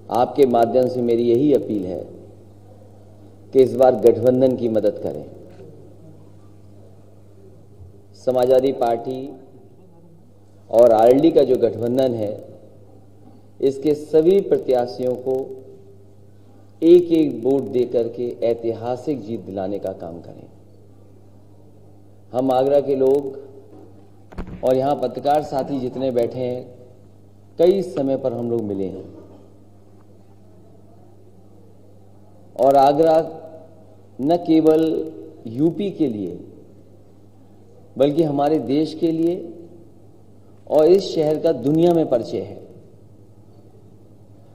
आपके माध्यम से मेरी यही अपील है कि इस बार गठबंधन की मदद करें। समाजवादी पार्टी और आरएलडी का जो गठबंधन है, इसके सभी प्रत्याशियों को एक एक वोट देकर के ऐतिहासिक जीत दिलाने का काम करें। हम आगरा के लोग और यहाँ पत्रकार साथी जितने बैठे हैं, कई समय पर हम लोग मिले हैं और आगरा न केवल यूपी के लिए बल्कि हमारे देश के लिए और इस शहर का दुनिया में परिचय है।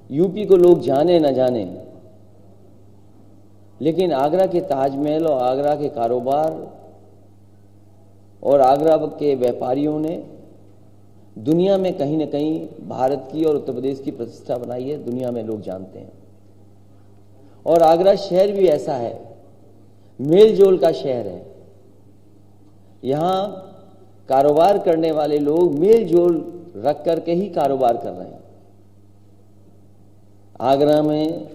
यूपी को लोग जाने न जाने, लेकिन आगरा के ताजमहल और आगरा के कारोबार और आगरा के व्यापारियों ने दुनिया में कहीं न कहीं भारत की और उत्तर प्रदेश की प्रतिष्ठा बनाई है, दुनिया में लोग जानते हैं। और आगरा शहर भी ऐसा है, मेल जोल का शहर है। यहाँ कारोबार करने वाले लोग मेल जोल रख करके ही कारोबार कर रहे हैं। आगरा में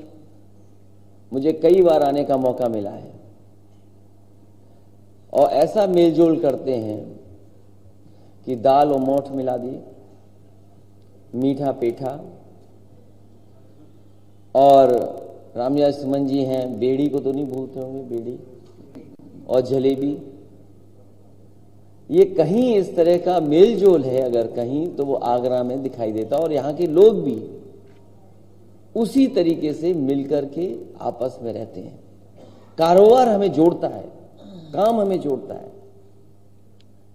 मुझे कई बार आने का मौका मिला है और ऐसा मेलजोल करते हैं कि दाल और मोठ मिला दिए, मीठा पेठा, और रामजा सुमन जी हैं, बेड़ी को तो नहीं भूलते होंगे, बेड़ी और जलेबी। ये कहीं इस तरह का मेलजोल है अगर कहीं, तो वो आगरा में दिखाई देता। और यहाँ के लोग भी उसी तरीके से मिलकर के आपस में रहते हैं। कारोबार हमें जोड़ता है, काम हमें जोड़ता है,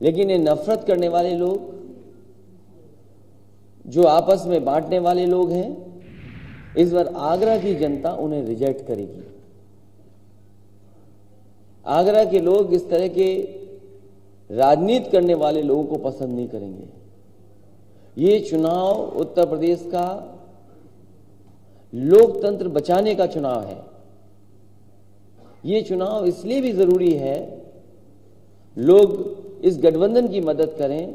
लेकिन ये नफरत करने वाले लोग, जो आपस में बांटने वाले लोग हैं, इस बार आगरा की जनता उन्हें रिजेक्ट करेगी। आगरा के लोग इस तरह के राजनीति करने वाले लोगों को पसंद नहीं करेंगे। ये चुनाव उत्तर प्रदेश का लोकतंत्र बचाने का चुनाव है। ये चुनाव इसलिए भी जरूरी है, लोग इस गठबंधन की मदद करें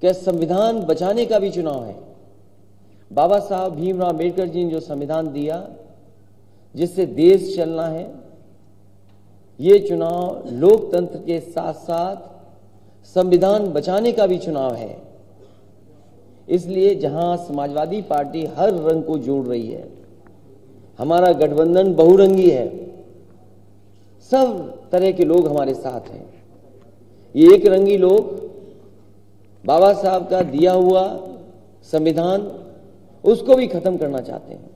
कि संविधान बचाने का भी चुनाव है। बाबा साहब भीमराव अम्बेडकर जी ने जो संविधान दिया, जिससे देश चलना है, ये चुनाव लोकतंत्र के साथ साथ संविधान बचाने का भी चुनाव है। इसलिए जहां समाजवादी पार्टी हर रंग को जोड़ रही है, हमारा गठबंधन बहुरंगी है, सब तरह के लोग हमारे साथ हैं। ये एक रंगी लोग बाबा साहब का दिया हुआ संविधान, उसको भी खत्म करना चाहते हैं।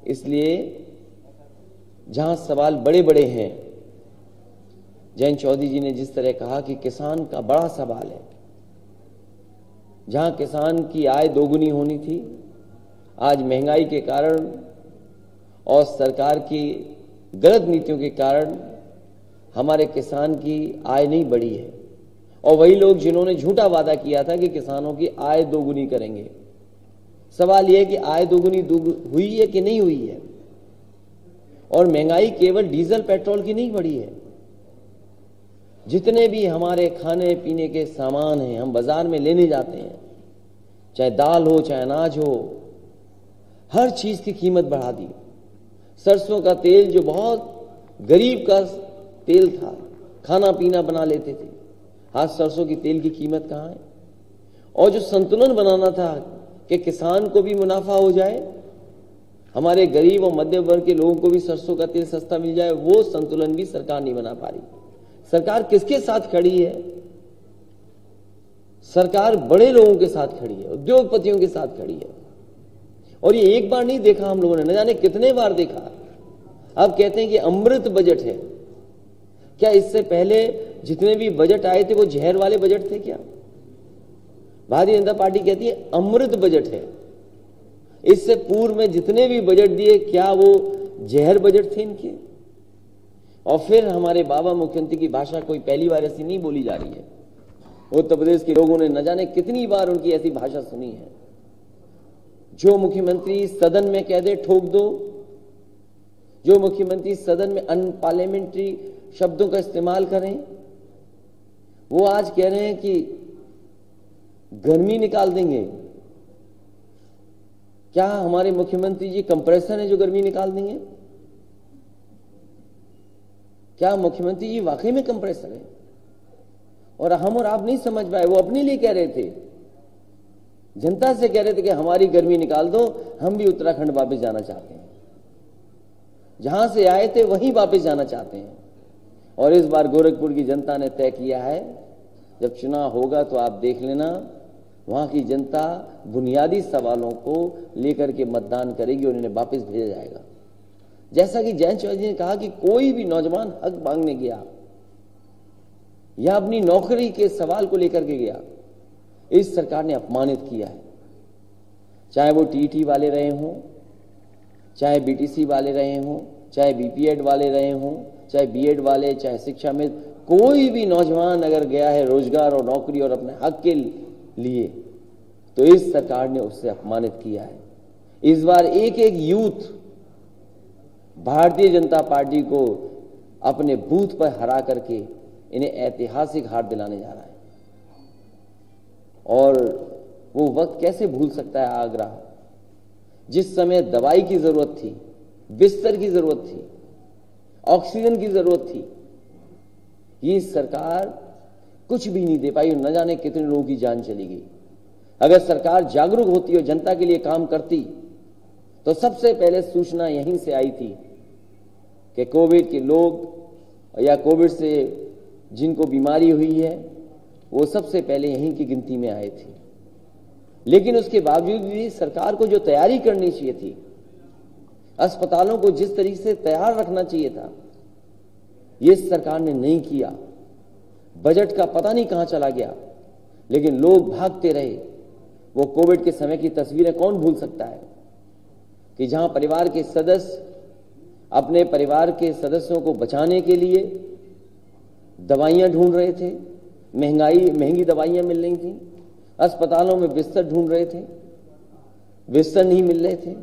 इसलिए जहां सवाल बड़े बड़े हैं, जयंत चौधरी जी ने जिस तरह कहा कि किसान का बड़ा सवाल है, जहां किसान की आय दोगुनी होनी थी, आज महंगाई के कारण और सरकार की गलत नीतियों के कारण हमारे किसान की आय नहीं बढ़ी है। और वही लोग जिन्होंने झूठा वादा किया था कि किसानों की आय दोगुनी करेंगे, सवाल यह है कि आय दोगुनी हुई है कि नहीं हुई है। और महंगाई केवल डीजल पेट्रोल की नहीं बढ़ी है, जितने भी हमारे खाने पीने के सामान हैं, हम बाजार में लेने जाते हैं, चाहे दाल हो चाहे अनाज हो, हर चीज की कीमत बढ़ा दी। सरसों का तेल जो बहुत गरीब का तेल था, खाना पीना बना लेते थे, आज सरसों की तेल की कीमत कहां है। और जो संतुलन बनाना था कि किसान को भी मुनाफा हो जाए, हमारे गरीब और मध्यम वर्ग के लोगों को भी सरसों का तेल सस्ता मिल जाए, वो संतुलन भी सरकार नहीं बना पा रही। सरकार किसके साथ खड़ी है? सरकार बड़े लोगों के साथ खड़ी है, उद्योगपतियों के साथ खड़ी है। और ये एक बार नहीं देखा हम लोगों ने, न जाने कितने बार देखा। अब कहते हैं कि अमृत बजट है। क्या इससे पहले जितने भी बजट आए थे वो जहर वाले बजट थे क्या? भारतीय जनता पार्टी कहती है अमृत बजट है। इससे पूर्व में जितने भी बजट दिए, क्या वो जहर बजट थे इनके? और फिर हमारे बाबा मुख्यमंत्री की भाषा कोई पहली बार ऐसी नहीं बोली जा रही है। उत्तर प्रदेश के लोगों ने न जाने कितनी बार उनकी ऐसी भाषा सुनी है। जो मुख्यमंत्री सदन में कह दे ठोक दो, जो मुख्यमंत्री सदन में अनपार्लियामेंट्री शब्दों का इस्तेमाल करें, वो आज कह रहे हैं कि गर्मी निकाल देंगे। क्या हमारे मुख्यमंत्री जी कंप्रेसर है जो गर्मी निकाल देंगे? क्या मुख्यमंत्री जी वाकई में कंप्रेसर है? और हम और आप नहीं समझ पाए। वो अपने लिए कह रहे थे, जनता से कह रहे थे कि हमारी गर्मी निकाल दो, हम भी उत्तराखंड वापस जाना चाहते हैं, जहां से आए थे वहीं वापस जाना चाहते हैं। और इस बार गोरखपुर की जनता ने तय किया है, जब चुनाव होगा तो आप देख लेना, वहां की जनता बुनियादी सवालों को लेकर के मतदान करेगी और इन्हें वापस भेजा जाएगा। जैसा कि जयंत चौधरी ने कहा कि कोई भी नौजवान हक मांगने गया या अपनी नौकरी के सवाल को लेकर के गया, इस सरकार ने अपमानित किया है। चाहे वो टीईटी वाले रहे हों, चाहे बीटीसी वाले रहे हों, चाहे बीपीएड वाले रहे हों, चाहे बीएड वाले, चाहे शिक्षा में कोई भी नौजवान अगर गया है रोजगार और नौकरी और अपने हक के लिए, तो इस सरकार ने उससे अपमानित किया है। इस बार एक एक यूथ भारतीय जनता पार्टी को अपने बूथ पर हरा करके इन्हें ऐतिहासिक हार दिलाने जा रहा है। और वो वक्त कैसे भूल सकता है आगरा, जिस समय दवाई की जरूरत थी, बिस्तर की जरूरत थी, ऑक्सीजन की जरूरत थी। ये सरकार कुछ भी नहीं दे पाई, न जाने कितने लोगों की जान चली गई। अगर सरकार जागरूक होती और जनता के लिए काम करती तो सबसे पहले सूचना यहीं से आई थी कि कोविड के लोग या कोविड से जिनको बीमारी हुई है वो सबसे पहले यहीं की गिनती में आए थे। लेकिन उसके बावजूद भी सरकार को जो तैयारी करनी चाहिए थी, अस्पतालों को जिस तरीके से तैयार रखना चाहिए था, ये सरकार ने नहीं किया। बजट का पता नहीं कहां चला गया, लेकिन लोग भागते रहे। वो कोविड के समय की तस्वीरें कौन भूल सकता है कि जहां परिवार के सदस्य अपने परिवार के सदस्यों को बचाने के लिए दवाइयां ढूंढ रहे थे, महंगी दवाइयां मिल रही थी, अस्पतालों में बिस्तर ढूंढ रहे थे, बिस्तर नहीं मिल रहे थे,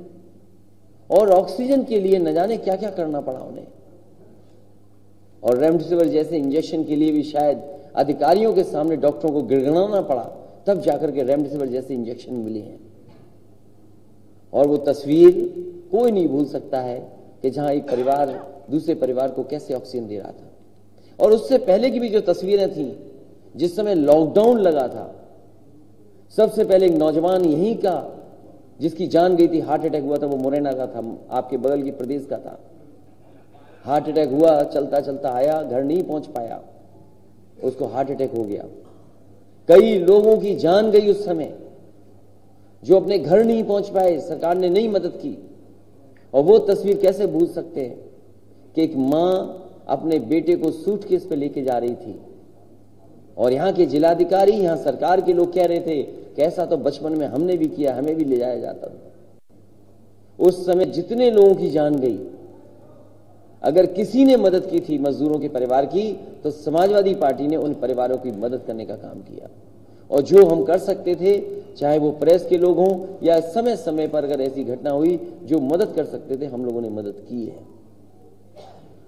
और ऑक्सीजन के लिए न जाने क्या क्या करना पड़ा उन्हें। और रेमडेसिविर जैसे इंजेक्शन के लिए भी शायद अधिकारियों के सामने डॉक्टरों को गिड़गिड़ाना पड़ा, तब जाकर के रेमडेसिविर जैसे इंजेक्शन मिले हैं। और वो तस्वीर कोई नहीं भूल सकता है कि जहां एक परिवार दूसरे परिवार को कैसे ऑक्सीजन दे रहा था। और उससे पहले की भी जो तस्वीरें थी, जिस समय लॉकडाउन लगा था, सबसे पहले एक नौजवान यहीं का जिसकी जान गई थी, हार्ट अटैक हुआ था, वो मुरैना का था, आपके बगल के प्रदेश का था। हार्ट अटैक हुआ, चलता चलता आया, घर नहीं पहुंच पाया, उसको हार्ट अटैक हो गया। कई लोगों की जान गई उस समय, जो अपने घर नहीं पहुंच पाए, सरकार ने नहीं मदद की। और वो तस्वीर कैसे भूल सकते हैं कि एक मां अपने बेटे को सूटकेस पे लेके जा रही थी, और यहां के जिलाधिकारी, यहां सरकार के लोग कह रहे थे कि ऐसा तो बचपन में हमने भी किया, हमें भी ले जाया जाता था। उस समय जितने लोगों की जान गई, अगर किसी ने मदद की थी मजदूरों के परिवार की, तो समाजवादी पार्टी ने उन परिवारों की मदद करने का काम किया। और जो हम कर सकते थे, चाहे वो प्रेस के लोग हों या समय समय पर अगर ऐसी घटना हुई, जो मदद कर सकते थे, हम लोगों ने मदद की है।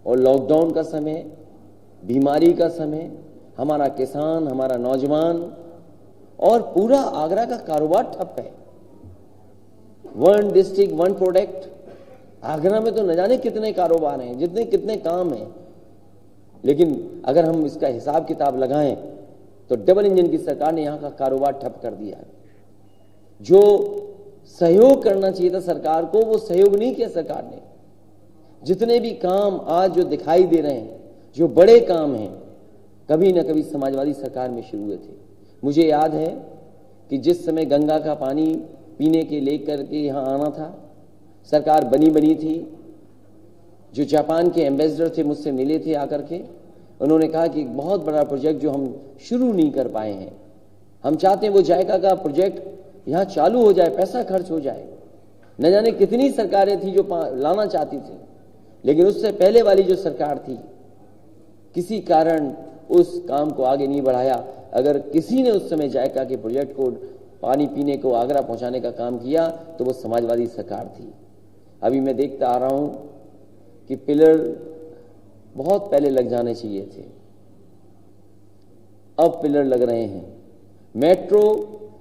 और लॉकडाउन का समय, बीमारी का समय, हमारा किसान, हमारा नौजवान और पूरा आगरा का कारोबार ठप है। One district one product, Agra में तो न जाने कितने कारोबार हैं, कितने काम हैं। लेकिन अगर हम इसका हिसाब किताब लगाएं तो डबल इंजन की सरकार ने यहां का कारोबार ठप कर दिया है। जो सहयोग करना चाहिए था सरकार को, वो सहयोग नहीं किया सरकार ने। जितने भी काम आज जो दिखाई दे रहे हैं, जो बड़े काम हैं, कभी न कभी समाजवादी सरकार में शुरू हुए थे। मुझे याद है कि जिस समय गंगा का पानी पीने के लेकर के यहां आना था, सरकार बनी थी। जो जापान के एम्बेसडर थे मुझसे मिले थे आकर के, उन्होंने कहा कि एक बहुत बड़ा प्रोजेक्ट जो हम शुरू नहीं कर पाए हैं, हम चाहते हैं वो जायका का प्रोजेक्ट यहां चालू हो जाए, पैसा खर्च हो जाए। न जाने कितनी सरकारें थी जो लाना चाहती थी, लेकिन उससे पहले वाली जो सरकार थी, किसी कारण उस काम को आगे नहीं बढ़ाया। अगर किसी ने उस समय जायका के प्रोजेक्ट को, पानी पीने को आगरा पहुंचाने का काम किया, तो वो समाजवादी सरकार थी। अभी मैं देखता आ रहा हूं कि पिलर बहुत पहले लग जाने चाहिए थे, अब पिलर लग रहे हैं। मेट्रो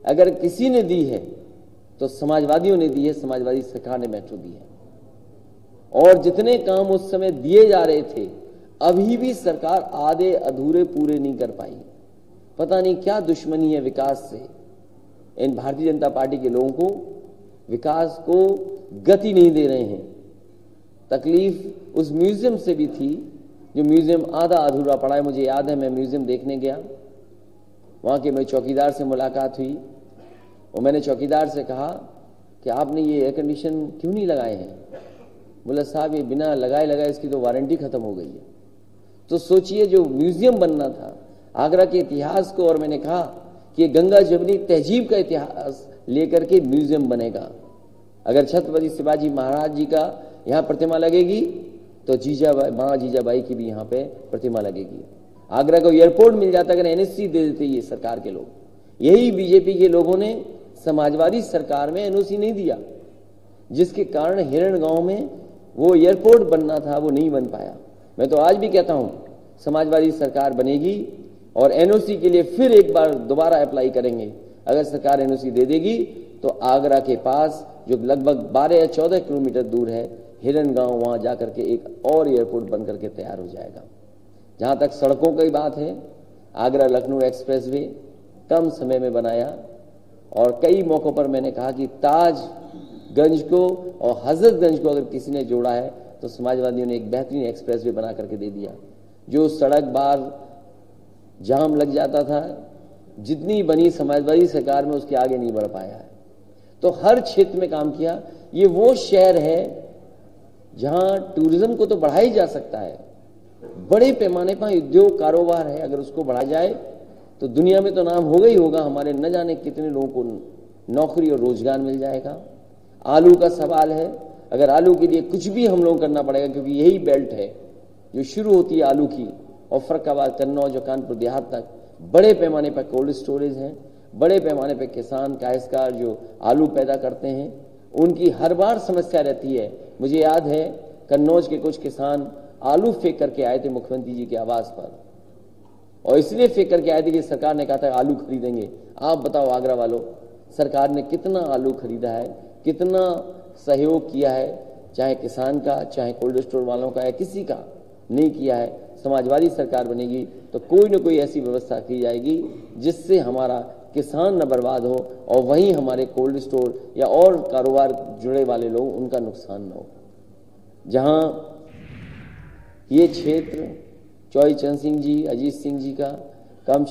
अगर किसी ने दी है तो समाजवादियों ने दी है, समाजवादी सरकार ने मेट्रो दी है। और जितने काम उस समय दिए जा रहे थे अभी भी सरकार आधे अधूरे पूरे नहीं कर पाई। पता नहीं क्या दुश्मनी है विकास से। इन भारतीय जनता पार्टी के लोगों को विकास को गति नहीं दे रहे हैं। तकलीफ उस म्यूजियम से भी थी जो म्यूजियम आधा अधूरा पड़ा है। मुझे याद है मैं म्यूजियम देखने गया, वहां के मेरे चौकीदार से मुलाकात हुई और मैंने चौकीदार से कहा कि आपने ये एयर कंडीशन क्यों नहीं लगाए हैं? बोला साहब ये बिना लगाए इसकी तो वारंटी खत्म हो गई है। तो सोचिए जो म्यूजियम बनना था आगरा के इतिहास को, और मैंने कहा कि ये गंगा जमुनी तहजीब का इतिहास लेकर के म्यूजियम बनेगा। अगर छत्रपति शिवाजी महाराज जी का यहाँ प्रतिमा लगेगी तो माँ जीजाबाई की भी यहाँ पे प्रतिमा लगेगी। आगरा को एयरपोर्ट मिल जाता अगर एनओसी दे देते ये सरकार के लोग। यही बीजेपी के लोगों ने समाजवादी सरकार में एनओसी नहीं दिया, जिसके कारण हिरण गांव में वो एयरपोर्ट बनना था वो नहीं बन पाया। मैं तो आज भी कहता हूं समाजवादी सरकार बनेगी और एनओसी के लिए फिर एक बार दोबारा अप्लाई करेंगे। अगर सरकार एनओसी दे देगी तो आगरा के पास जो लगभग 12 या 14 किलोमीटर दूर है हिरण गांव, वहां जाकर के एक और एयरपोर्ट बन करके तैयार हो जाएगा। जहां तक सड़कों की बात है, आगरा लखनऊ एक्सप्रेसवे कम समय में बनाया और कई मौकों पर मैंने कहा कि ताजगंज को और हजरतगंज को अगर किसी ने जोड़ा है तो समाजवादियों ने एक बेहतरीन एक्सप्रेसवे बना करके दे दिया। जो सड़क बार जाम लग जाता था, जितनी बनी समाजवादी सरकार में उसके आगे नहीं बढ़ पाया है। तो हर क्षेत्र में काम किया। ये वो शहर है जहां टूरिज्म को तो बढ़ाया ही जा सकता है, बड़े पैमाने पर उद्योग कारोबार है, अगर उसको बढ़ाया जाए तो दुनिया में तो नाम होगा ही होगा। हमारे न जाने कितने लोगों को नौकरी और रोजगार मिल जाएगा। आलू का सवाल है, अगर आलू के लिए कुछ भी हम लोग करना पड़ेगा, क्योंकि यही बेल्ट है जो शुरू होती है आलू की और फर्रुखाबाद, कन्नौज और कानपुर देहात तक बड़े पैमाने पर कोल्ड स्टोरेज हैं, बड़े पैमाने पर किसान काश्तकार जो आलू पैदा करते हैं उनकी हर बार समस्या रहती है। मुझे याद है कन्नौज के कुछ किसान आलू फेंक करके आए थे मुख्यमंत्री जी के आवास पर, और इसलिए फेंक करके आए थे कि सरकार ने कहा था आलू खरीदेंगे। आप बताओ आगरा वालों, सरकार ने कितना आलू खरीदा है, कितना सहयोग किया है, चाहे किसान का, चाहे कोल्ड स्टोर वालों का, या किसी का नहीं किया है। समाजवादी सरकार बनेगी तो कोई ना कोई ऐसी व्यवस्था की जाएगी जिससे हमारा किसान न बर्बाद हो और वहीं हमारे कोल्ड स्टोर या और कारोबार जुड़े वाले लोग उनका नुकसान न हो। जहां ये क्षेत्र चौई चरण सिंह जी, अजीत सिंह जी का कम